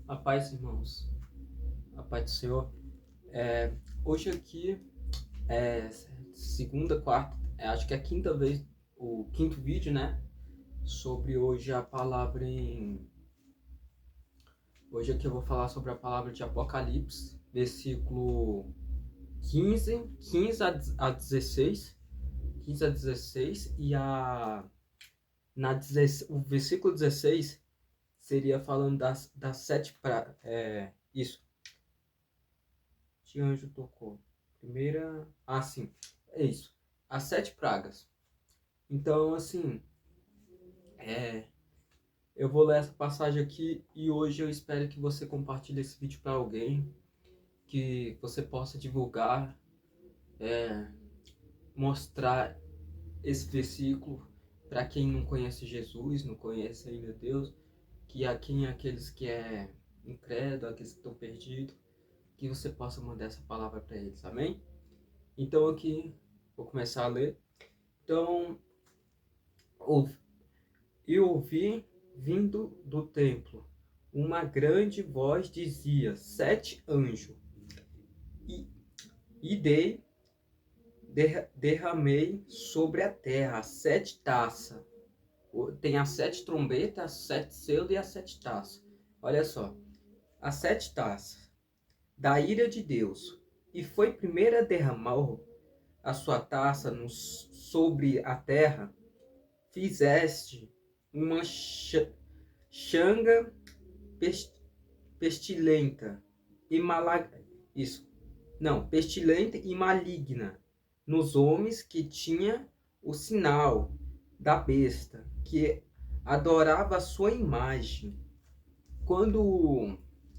A paz, irmãos. A paz do Senhor. Hoje aqui é segunda, quarta, acho que é a quinta vez, o quinto vídeo, né? Sobre hoje a palavra em... Hoje aqui eu vou falar sobre a palavra de Apocalipse, versículo 15 a 16. 15 a 16 e o versículo 16 seria falando das sete isso. Que anjo tocou? Primeira. Ah, sim. É isso. As sete pragas. Então, assim, eu vou ler essa passagem aqui e hoje eu espero que você compartilhe esse vídeo para alguém, que você possa divulgar, mostrar esse versículo para quem não conhece Jesus, não conhece ainda Deus, que aqueles que é incrédulo, aqueles que estão perdidos, que você possa mandar essa palavra para eles, amém? Então aqui vou começar a ler. Então, e ouvi vindo do templo uma grande voz dizia: sete anjos, e, derramei sobre a terra sete taças. Tem as sete trombetas, as sete selos e as sete taças. Olha só, as sete taças da ira de Deus. E foi primeiro a derramar a sua taça sobre a terra, fizeste uma xanga pestilenta e isso, não, pestilenta e maligna nos homens que tinha o sinal da besta, que adorava a sua imagem. Quando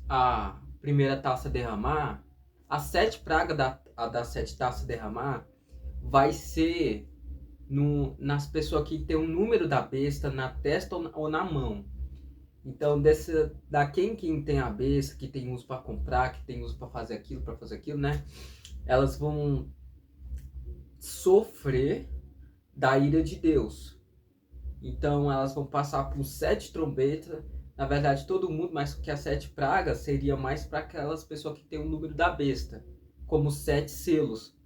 a primeira taça derramar, as sete pragas das sete taças derramar, vai ser nas pessoas que tem o número da besta na testa ou na mão. Então, quem tem a besta, que tem uso para comprar, que tem uso para fazer aquilo, né? Elas vão sofrer da ira de Deus. Então, elas vão passar por sete trombetas. Na verdade, todo mundo, mas que as sete pragas seria mais para aquelas pessoas que tem o número da besta, como sete selos.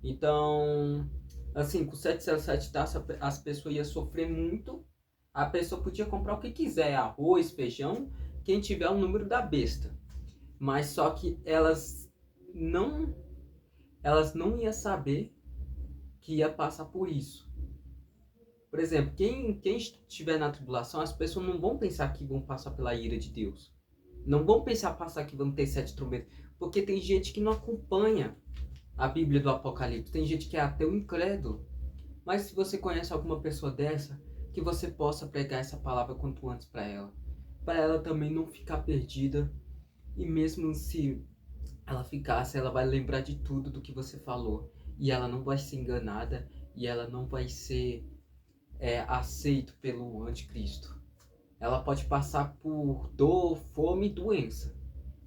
Então, assim, com sete selos, sete taças, as pessoas iam sofrer muito. A pessoa podia comprar o que quiser, arroz, feijão, quem tiver o número da besta. Mas só que não iam saber que ia passar por isso. Por exemplo, quem estiver na tribulação, as pessoas não vão pensar que vão passar pela ira de Deus. Não vão passar que vão ter sete trombetas. Porque tem gente que não acompanha a Bíblia do Apocalipse. Tem gente que é ateu incrédulo. Mas se você conhece alguma pessoa dessa, que você possa pregar essa palavra quanto antes para ela também não ficar perdida. E mesmo se ela ficasse, ela vai lembrar de tudo do que você falou, e ela não vai ser enganada, e ela não vai ser aceito pelo anticristo. Ela pode passar por dor, fome e doença,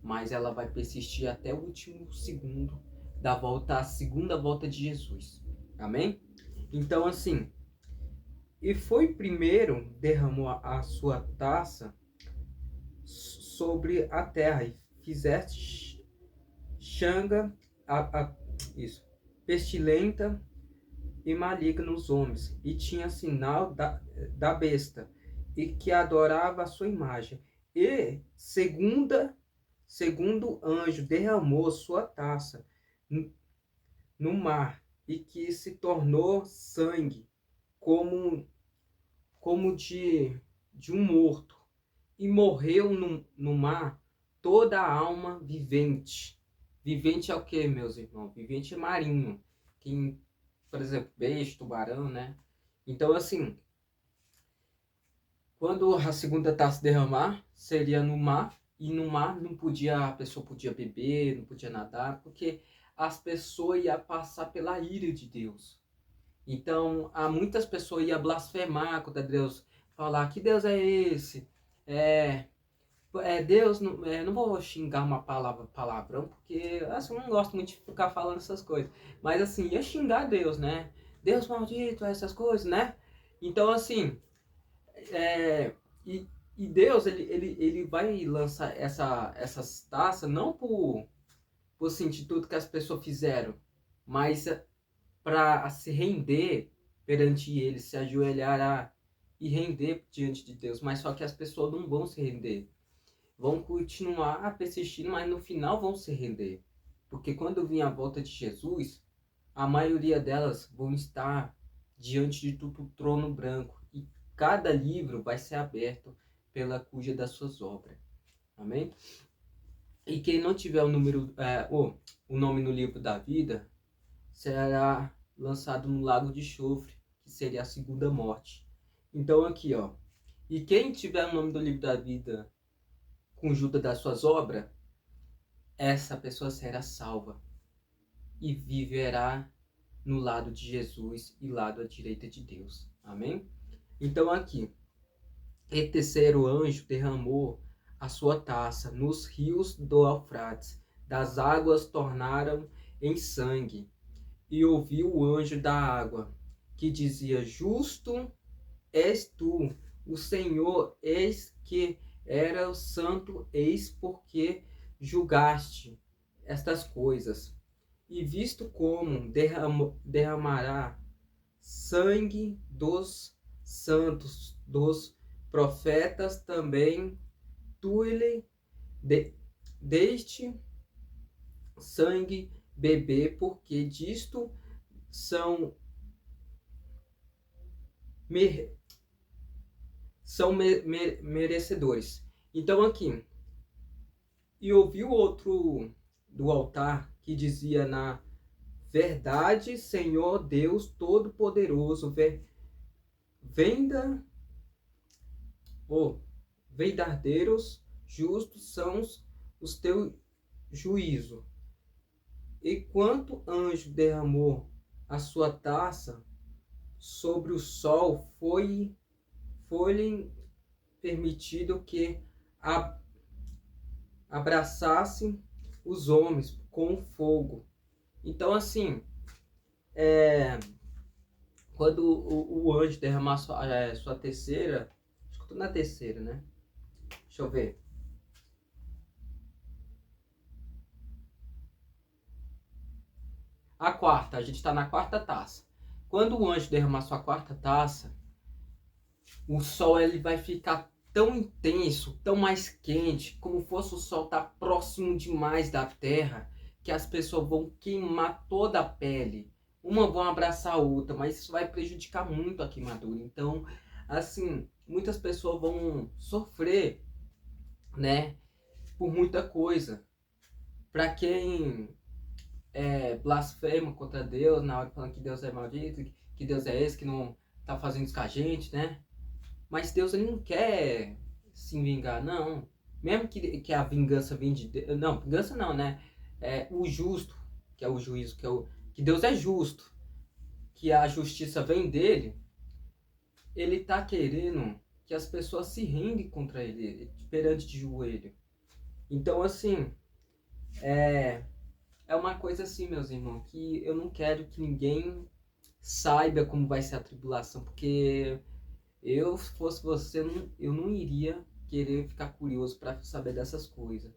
mas ela vai persistir até o último segundo a segunda volta de Jesus. Amém? Então, assim, e foi primeiro derramou a sua taça sobre a terra e fizeste xanga isso, pestilenta e maligna nos homens, e tinha sinal da besta, e que adorava a sua imagem. E segundo anjo derramou sua taça no mar, e que se tornou sangue, como de um morto, e morreu no mar toda a alma vivente. Vivente é o que, meus irmãos? Vivente é marinho. Quem, por exemplo, peixe, tubarão, né? Então, assim, quando a segunda taça derramar, seria no mar, e no mar a pessoa podia beber, não podia nadar, porque as pessoas iam passar pela ira de Deus. Então, há muitas pessoas iam blasfemar contra Deus, falar que Deus é esse, Deus, não vou xingar uma palavrão, porque assim, eu não gosto muito de ficar falando essas coisas. Mas assim, ia xingar Deus, né? Deus maldito, essas coisas, né? Então assim, é, e E Deus, ele vai lançar essas taças não por sentir tudo que as pessoas fizeram, mas para se render perante ele, se ajoelhar e render diante de Deus. Mas só que as pessoas não vão se render. Vão continuar persistindo, mas no final vão se render. Porque quando vir a volta de Jesus, a maioria delas vão estar diante do trono branco. E cada livro vai ser aberto pela cuja das suas obras. Amém? E quem não tiver o nome no livro da vida, será lançado no lago de enxofre, que seria a segunda morte. Então aqui, ó. E quem tiver o nome do livro da vida conjunta das suas obras, essa pessoa será salva e viverá no lado de Jesus e lado à direita de Deus. Amém? Então aqui, e terceiro anjo derramou a sua taça nos rios do Eufrates, das águas tornaram em sangue, e ouviu o anjo da água, que dizia: Justo és tu, o Senhor, eis que era o santo, eis porque julgaste estas coisas. E visto como derramará sangue dos santos, dos profetas, também tu lhe deste sangue beber, porque disto são merecedores. Então aqui, e ouviu outro do altar que dizia: na verdade, Senhor Deus Todo-Poderoso, venda, verdadeiros, justos são os teus juízos. E quanto anjo derramou a sua taça sobre o sol, foi-lhe permitido que abraçasse os homens com fogo. Então, assim, quando o anjo derramar sua terceira, acho que eu tô na terceira, né? Deixa eu ver. A quarta, a gente está na quarta taça. Quando o anjo derramar sua quarta taça, o sol ele vai ficar tão intenso, tão mais quente, como fosse o sol estar próximo demais da terra, que as pessoas vão queimar toda a pele. Uma vão abraçar a outra, mas isso vai prejudicar muito a queimadura. Então, assim, muitas pessoas vão sofrer, né, por muita coisa. Para quem blasfema contra Deus, na hora falando que Deus é maldito, que Deus é esse que não tá fazendo isso com a gente, né? Mas Deus ele não quer se vingar, não. Mesmo que a vingança vem de Deus. Não, vingança não, né? O justo, que é o juízo, que Deus é justo, que a justiça vem dele, ele tá querendo que as pessoas se rendem contra ele, perante de joelho. Então, assim, é uma coisa assim, meus irmãos, que eu não quero que ninguém saiba como vai ser a tribulação, porque eu, se fosse você, eu não iria querer ficar curioso para saber dessas coisas.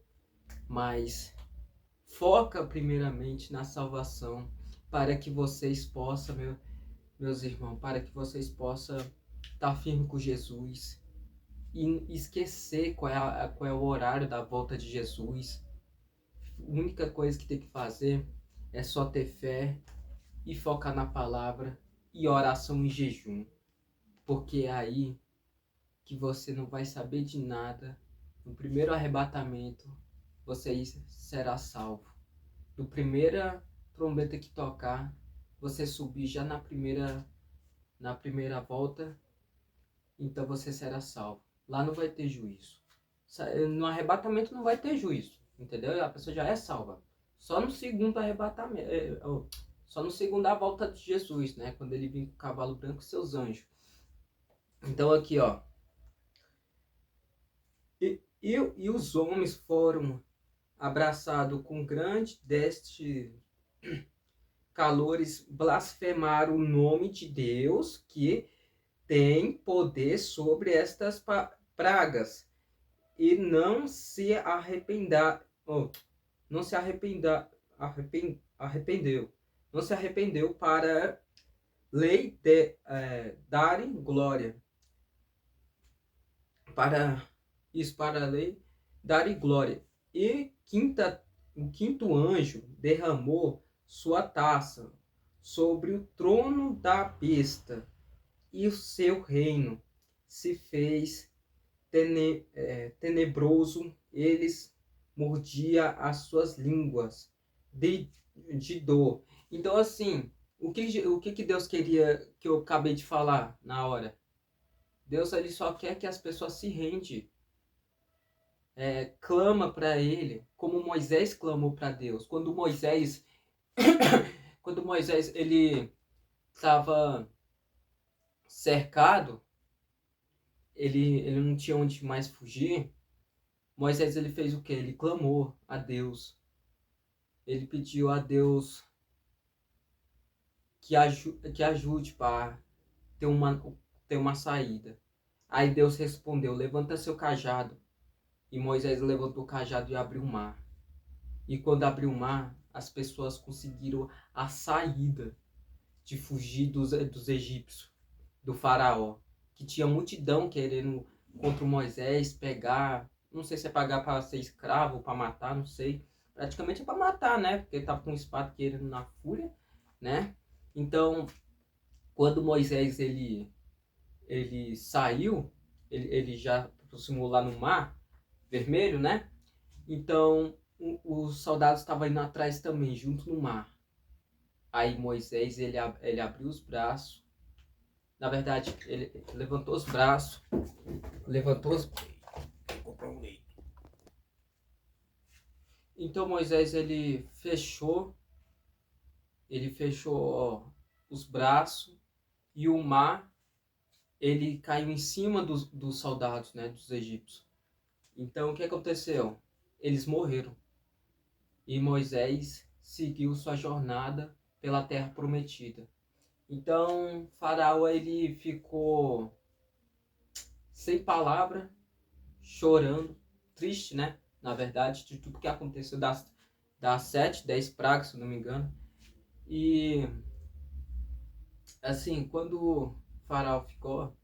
Mas foca primeiramente na salvação, para que vocês possam, meus irmãos, para que vocês possam estar firme com Jesus e esquecer qual é o horário da volta de Jesus. A única coisa que tem que fazer é só ter fé e focar na palavra e oração e jejum. Porque é aí que você não vai saber de nada. No primeiro arrebatamento, você será salvo. No primeira trombeta que tocar, você subir já na primeira volta, então você será salvo. Lá não vai ter juízo. No arrebatamento não vai ter juízo, entendeu? A pessoa já é salva. Só no segundo arrebatamento, só no segundo a volta de Jesus, né? Quando ele vem com o cavalo branco e seus anjos. Então aqui, ó. E os homens foram abraçados com grande deste calores, blasfemaram o nome de Deus, que tem poder sobre estas pragas e não se arrependa, oh, não se arrependa, arrependeu. Não se arrependeu para lei darem glória. Para isso, para a lei darem glória. E o quinto anjo derramou sua taça sobre o trono da besta, e o seu reino se fez tenebroso. Eles mordia as suas línguas de dor. Então, assim, o que Deus queria que eu acabei de falar na hora? Deus, ele só quer que as pessoas se rendem, clama para ele, como Moisés clamou para Deus. Quando Moisés ele estava cercado, ele não tinha onde mais fugir. Moisés ele fez o quê? Ele clamou a Deus. Ele pediu a Deus que ajude para ter uma saída. Aí Deus respondeu: levanta seu cajado. E Moisés levantou o cajado e abriu o mar. E quando abriu o mar, as pessoas conseguiram a saída de fugir dos egípcios, do faraó, que tinha multidão querendo contra o Moisés pegar, não sei se é pagar para ser escravo ou para matar, não sei. Praticamente é para matar, né? Porque ele estava com espada querendo na fúria, né? Então, quando Moisés ele saiu, ele já aproximou lá no mar vermelho, né? Então, os soldados estavam indo atrás também, junto no mar. Aí Moisés, ele abriu os braços. Na verdade, ele levantou os braços. Levantou os... Então Moisés, ele fechou ó, os braços. E o mar, ele caiu em cima dos soldados, né? Dos egípcios. Então, o que aconteceu? Eles morreram. E Moisés seguiu sua jornada pela terra prometida. Então, Faraó ele ficou sem palavra, chorando, triste, né? Na verdade, de tudo que aconteceu das 7, 10 pragas, se não me engano. E, assim, quando Faraó ficou,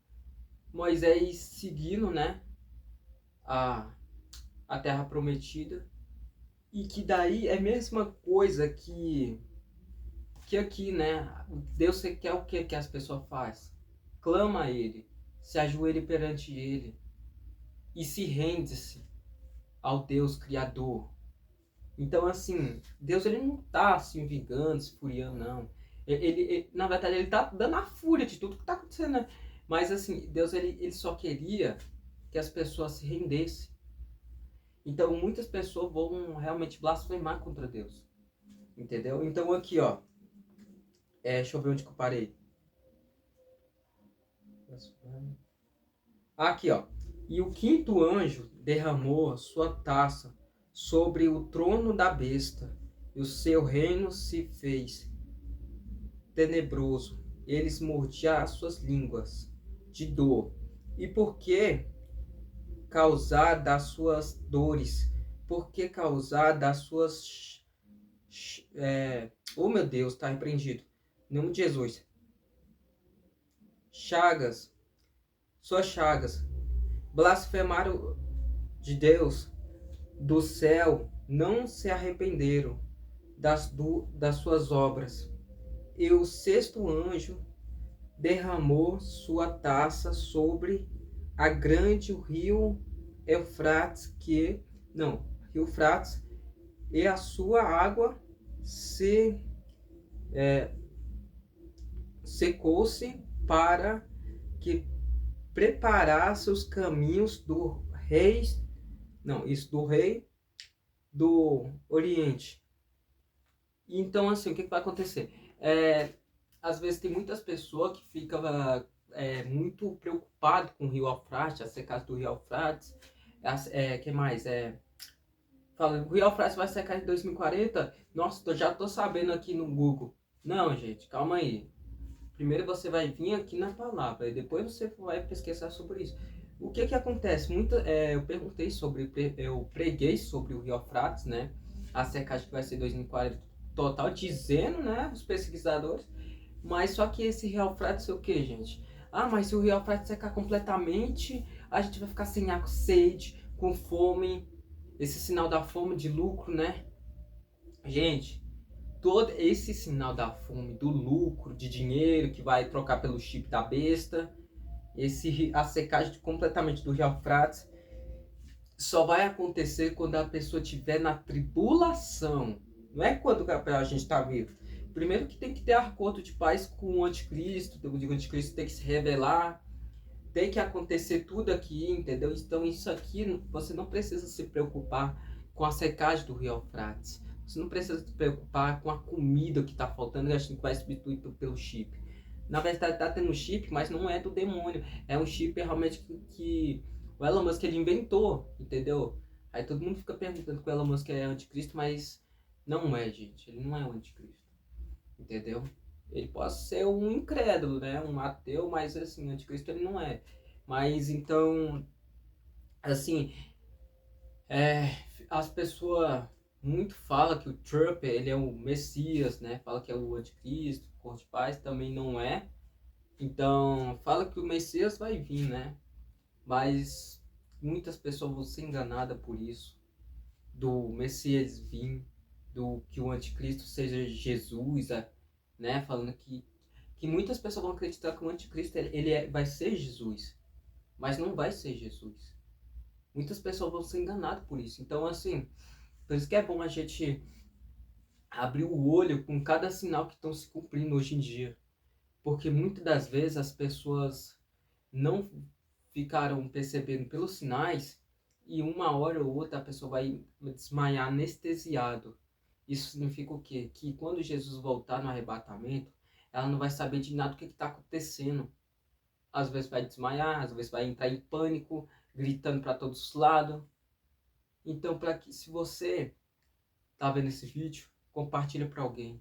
Moisés seguindo, né? A terra prometida. E que daí é a mesma coisa que aqui, né? Deus quer o que as pessoas fazem? Clama a Ele, se ajoelhe perante Ele e se rende-se ao Deus Criador. Então, assim, Deus ele não está se vingando, se furiando, não. Na verdade, ele está dando a fúria de tudo que está acontecendo, né? Mas, assim, Deus ele só queria que as pessoas se rendessem. Então, muitas pessoas vão realmente blasfemar contra Deus. Entendeu? Então, aqui, ó. Deixa eu ver onde que eu parei. Aqui, ó. E o quinto anjo derramou a sua taça sobre o trono da besta, e o seu reino se fez tenebroso. Eles mordiam as suas línguas de dor. E por que causar das suas dores? Por que causar das suas... Oh, meu Deus, está repreendido. Em nome de Jesus. Suas chagas. Blasfemaram de Deus do céu, não se arrependeram das suas obras. E o sexto anjo derramou sua taça sobre a grande rio Eufrates, e a sua água secou-se para que preparasse os caminhos do rei do Oriente. Então, assim, o que vai acontecer? Às vezes tem muitas pessoas que ficam muito preocupadas com o Rio Eufrates, a secagem do Rio Eufrates. Que mais? Fala, o Rio Eufrates vai secar em 2040? Nossa, eu já tô sabendo aqui no Google. Não, gente, calma aí. Primeiro você vai vir aqui na palavra e depois você vai pesquisar sobre isso. O que que acontece? Eu preguei sobre o Rio Eufrates, né? A secagem que vai ser 2040 total, dizendo, né, os pesquisadores, mas só que esse Rio Eufrates é o que, gente? Ah, mas se o Rio Eufrates secar completamente, a gente vai ficar sem água, sede, com fome, esse sinal da fome, de lucro, né? Gente, todo esse sinal da fome, do lucro, de dinheiro que vai trocar pelo chip da besta, a secagem completamente do Rio Eufrates só vai acontecer quando a pessoa estiver na tribulação. Não é quando a gente está vivo. Primeiro que tem que ter acordo de paz com o anticristo. O anticristo tem que se revelar. Tem que acontecer tudo aqui, entendeu? Então isso aqui, você não precisa se preocupar com a secagem do Rio Eufrates. Você não precisa se preocupar com a comida que está faltando e achando que vai substituir pelo chip. Na verdade está tendo chip, mas não é do demônio. É um chip realmente que o Elon Musk ele inventou, entendeu? Aí todo mundo fica perguntando que o Elon Musk é anticristo, mas não é, gente. Ele não é o anticristo, entendeu? Ele pode ser um incrédulo, né? Um ateu, mas assim, anticristo ele não é. Mas então, assim, as pessoas muito falam que o Trump ele é o Messias, né? Fala que é o anticristo, o cor de paz, também não é. Então, fala que o Messias vai vir, né? Mas muitas pessoas vão ser enganadas por isso. Do Messias vir, do que o anticristo seja Jesus, né? Falando que muitas pessoas vão acreditar que o anticristo vai ser Jesus, mas não vai ser Jesus. Muitas pessoas vão ser enganadas por isso. Então, assim, por isso que é bom a gente abrir o olho com cada sinal que estão se cumprindo hoje em dia. Porque muitas das vezes as pessoas não ficaram percebendo pelos sinais e uma hora ou outra a pessoa vai desmaiar anestesiado. Isso significa o quê? Que quando Jesus voltar no arrebatamento, ela não vai saber de nada do que está acontecendo. Às vezes vai desmaiar, às vezes vai entrar em pânico, gritando para todos os lados. Então, para que se você está vendo esse vídeo, compartilha para alguém,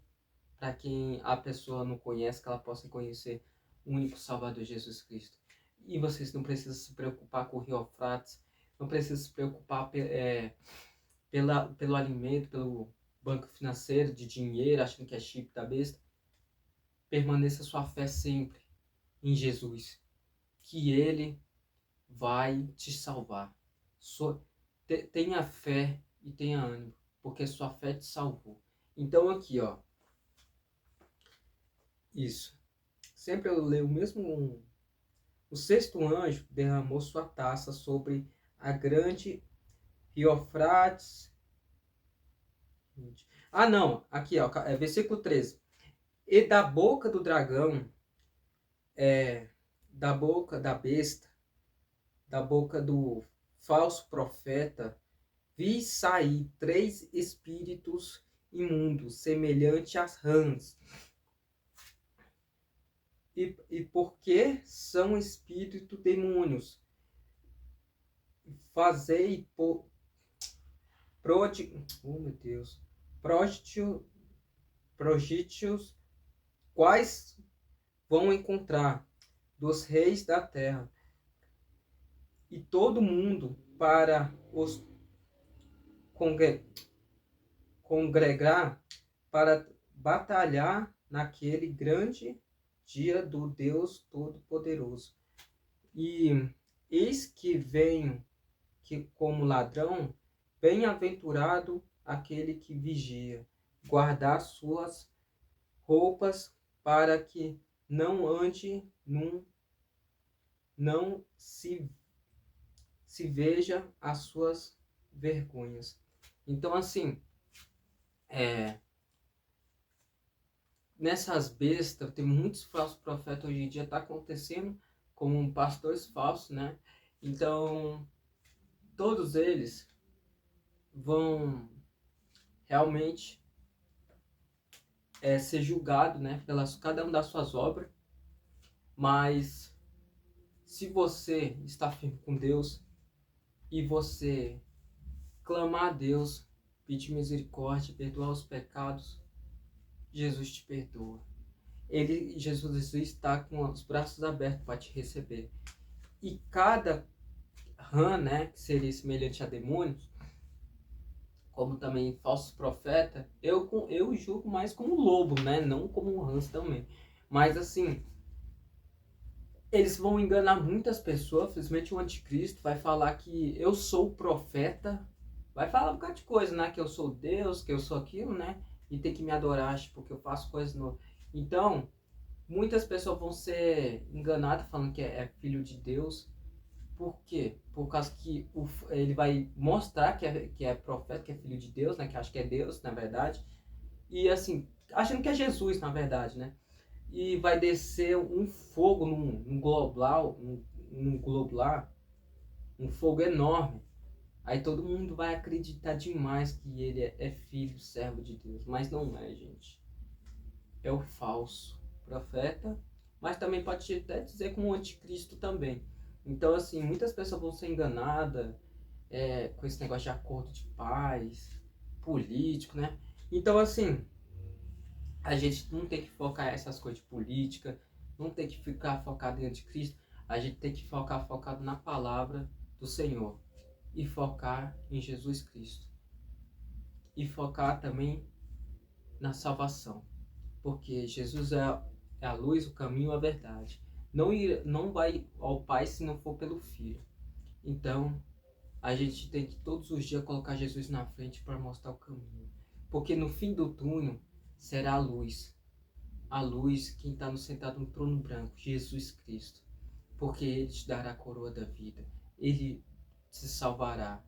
para quem a pessoa não conhece, que ela possa conhecer o único Salvador Jesus Cristo. E vocês não precisam se preocupar com o Rio Eufrates, não precisam se preocupar pelo alimento, pelo banco financeiro, de dinheiro, achando que é chip da besta. Permaneça sua fé sempre em Jesus, que Ele vai te salvar. Tenha fé e tenha ânimo, porque sua fé te salvou. Então aqui, ó, isso. Sempre eu leio o mesmo. O sexto anjo derramou sua taça sobre a grande Rio Eufrates. Ah, não, aqui, ó, versículo 13. E da boca do dragão, da boca da besta, da boca do falso profeta, vi sair 3 espíritos imundos, semelhantes às rãs. E porque são espíritos demônios, fazei oh meu Deus, prodígios, quais vão encontrar dos reis da terra, e todo mundo para os congregar para batalhar naquele grande dia do Deus Todo-Poderoso. E eis que venho que como ladrão, bem-aventurado aquele que vigia, guardar suas roupas para que não ande não se veja as suas vergonhas. Então, assim, nessas bestas, tem muitos falsos profetas hoje em dia, está acontecendo como pastores falsos, né? Então, todos eles vão realmente ser julgado, né, pelas cada um das suas obras, mas se você está firme com Deus e você clamar a Deus, pedir misericórdia, perdoar os pecados, Jesus te perdoa. Jesus está com os braços abertos para te receber. E cada rã, né, que seria semelhante a demônios, como também falsos profetas, eu julgo mais como lobo, né, não como rãs também. Mas assim, eles vão enganar muitas pessoas, principalmente o anticristo vai falar que eu sou o profeta, vai falar um bocado de coisa, né, que eu sou Deus, que eu sou aquilo, né, e tem que me adorar, porque eu faço coisas novas. Então, muitas pessoas vão ser enganadas falando que é filho de Deus. Por quê? Por causa que ele vai mostrar que é profeta, que é filho de Deus, né? Que acha que é Deus, na verdade. E assim, achando que é Jesus, na verdade, né? E vai descer um fogo num globo lá, num globo lá, um fogo enorme. Aí todo mundo vai acreditar demais que ele é filho, servo de Deus. Mas não é, gente. É o falso profeta, mas também pode até dizer como o anticristo também. Então, assim, muitas pessoas vão ser enganadas com esse negócio de acordo de paz, político, né? Então, assim, a gente não tem que focar essas coisas de política, não tem que ficar focado em anticristo, a gente tem que focar focado na palavra do Senhor e focar em Jesus Cristo e focar também na salvação. Porque Jesus é a luz, o caminho, a verdade. Não vai ao Pai se não for pelo Filho. Então, a gente tem que todos os dias colocar Jesus na frente para mostrar o caminho. Porque no fim do túnel será a luz. A luz, quem está sentado no trono branco, Jesus Cristo. Porque Ele te dará a coroa da vida. Ele te salvará.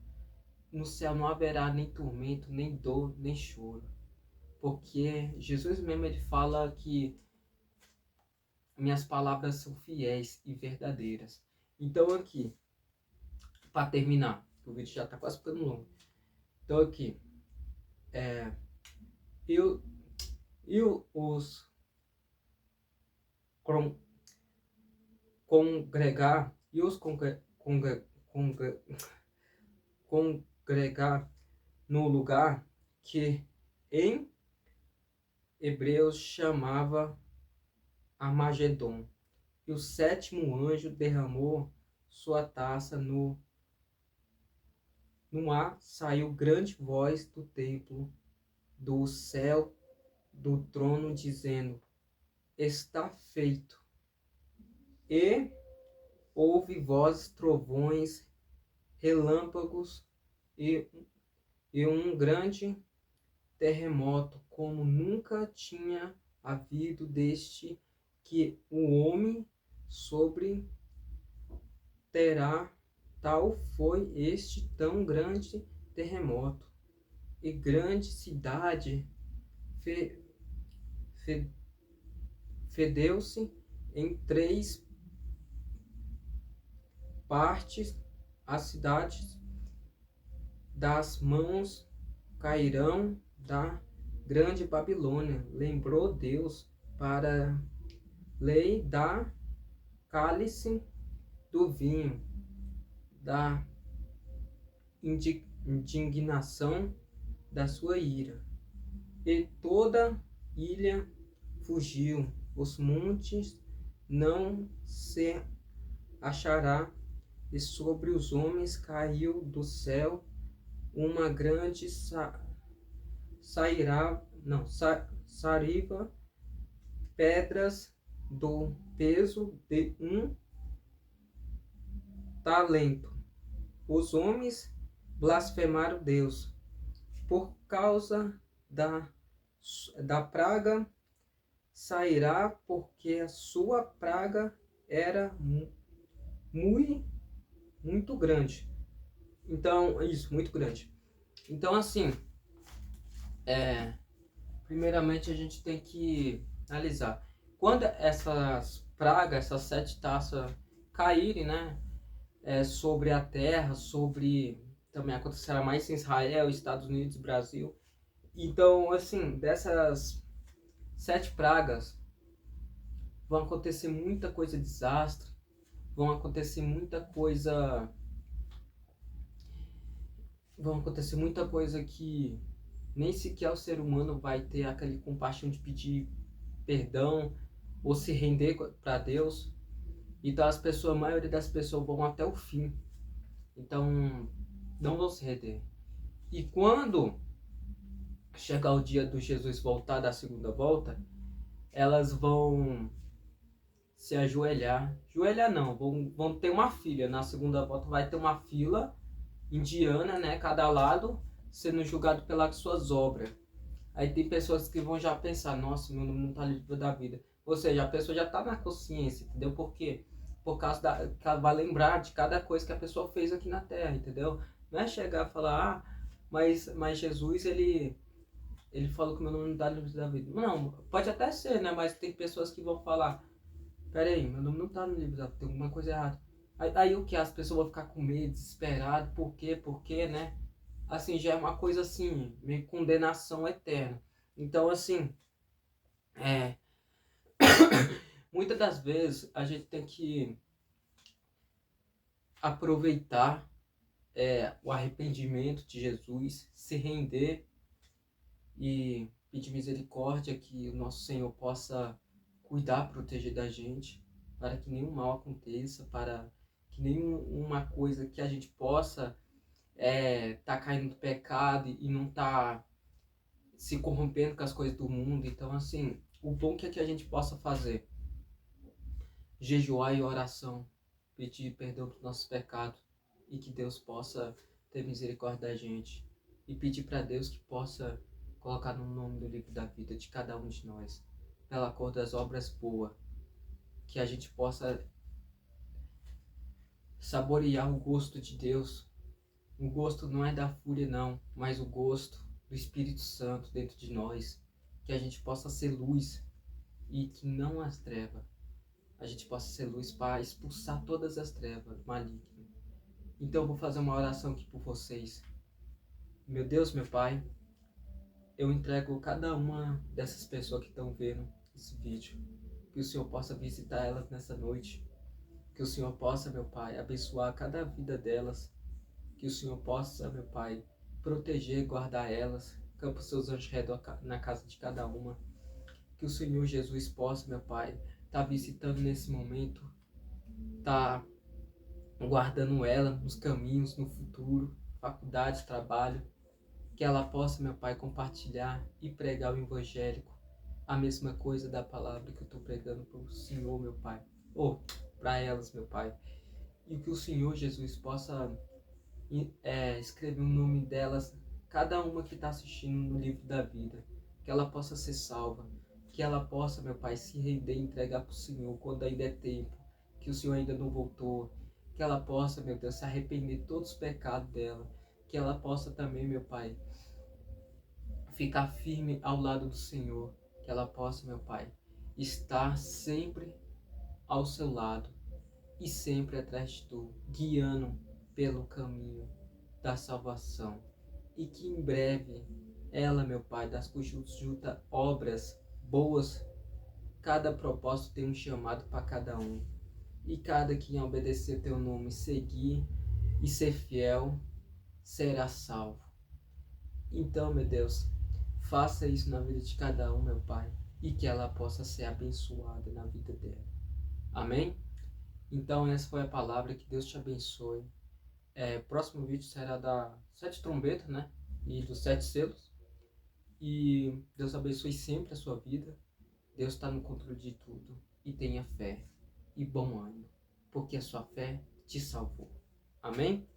No céu não haverá nem tormento, nem dor, nem choro. Porque Jesus mesmo ele fala que minhas palavras são fiéis e verdadeiras. Então aqui, para terminar, o vídeo já está quase ficando longo. Então aqui, eu e os congregar e os congregar no lugar que em Hebreus chamava Armagedon. E o sétimo anjo derramou sua taça no ar, saiu grande voz do templo, do céu, do trono, dizendo: está feito. E houve vozes, trovões, relâmpagos e um grande terremoto, como nunca tinha havido desde que o homem sobre terá. Tal foi este tão grande terremoto. E grande cidade fedeu-se em 3 partes. As cidades das mãos cairão da grande Babilônia. Lembrou Deus para lei da cálice do vinho, da indignação da sua ira. E toda ilha fugiu, os montes não se achará, e sobre os homens caiu do céu uma grande sariva, pedras do peso de um talento. Os homens blasfemaram Deus por causa da praga sairá, porque a sua praga era muito grande. Então, isso, muito grande. Então, assim, primeiramente a gente tem que analisar. Quando essas pragas, essas 7 taças caírem, né, sobre a terra, também acontecerá mais em Israel, Estados Unidos, Brasil. Então, assim, dessas 7 pragas, vão acontecer muita coisa desastre, vão acontecer muita coisa que nem sequer o ser humano vai ter aquele compaixão de pedir perdão ou se render para Deus. Então a maioria das pessoas vão até o fim. Então, não vão se render. E quando chegar o dia do Jesus voltar da segunda volta, elas vão se ajoelhar. Ajoelhar não, vão ter uma fila. Na segunda volta vai ter uma fila indiana, né? Cada lado sendo julgado pelas suas obras. Aí tem pessoas que vão já pensar, nossa, meu nome não está livre da vida. Ou seja, a pessoa já está na consciência, entendeu? Por quê? Por causa que ela vai lembrar de cada coisa que a pessoa fez aqui na Terra, entendeu? Não é chegar e falar, mas Jesus, ele falou que meu nome não está livre da vida. Não, pode até ser, né? Mas tem pessoas que vão falar, peraí, meu nome não está no livro da vida, tem alguma coisa errada. Aí o que? As pessoas vão ficar com medo, desesperado, por quê? Por quê, né? Assim, já é uma coisa assim, meio condenação eterna. Então, assim, é, muitas das vezes a gente tem que aproveitar o arrependimento de Jesus, se render e pedir misericórdia, que o nosso Senhor possa cuidar, proteger da gente, para que nenhum mal aconteça, para que nenhuma coisa que a gente possa tá caindo no pecado e não tá se corrompendo com as coisas do mundo. Então, assim, o bom que é que a gente possa fazer, jejuar e oração, pedir perdão dos nossos pecados e que Deus possa ter misericórdia da gente e pedir para Deus que possa colocar no nome do livro da vida de cada um de nós, pela cor das obras boas, que a gente possa saborear o gosto de Deus. O gosto não é da fúria não, mas o gosto do Espírito Santo dentro de nós, que a gente possa ser luz e que não as trevas. A gente possa ser luz para expulsar todas as trevas malignas. Então eu vou fazer uma oração aqui por vocês. Meu Deus, meu Pai, eu entrego cada uma dessas pessoas que estão vendo esse vídeo. Que o Senhor possa visitar elas nessa noite. Que o Senhor possa, meu Pai, abençoar cada vida delas. Que o Senhor possa, meu Pai, proteger e guardar elas. Campa os seus anjos redor na casa de cada uma. Que o Senhor Jesus possa, meu Pai, estar visitando nesse momento, estar guardando ela nos caminhos, no futuro, faculdade, trabalho. Que ela possa, meu Pai, compartilhar e pregar o evangélico, a mesma coisa da palavra que eu estou pregando para o Senhor, meu Pai. Ou para elas, meu Pai. E que o Senhor Jesus possa escrever o nome delas, cada uma que está assistindo no livro da vida, que ela possa ser salva, que ela possa, meu Pai, se render e entregar para o Senhor quando ainda é tempo, que o Senhor ainda não voltou, que ela possa, meu Deus, se arrepender de todos os pecados dela, que ela possa também, meu Pai, ficar firme ao lado do Senhor, que ela possa, meu Pai, estar sempre ao seu lado e sempre atrás de tu, guiando pelo caminho da salvação. E que em breve ela, meu Pai, das junta obras boas, cada propósito tem um chamado para cada um. E cada quem obedecer teu nome, seguir e ser fiel, será salvo. Então, meu Deus, faça isso na vida de cada um, meu Pai, e que ela possa ser abençoada na vida dela. Amém? Então, essa foi a palavra, que Deus te abençoe. Próximo vídeo será da 7 trombetas, né? E dos 7 selos. E Deus abençoe sempre a sua vida. Deus está no controle de tudo. E tenha fé e bom ânimo, porque a sua fé te salvou. Amém?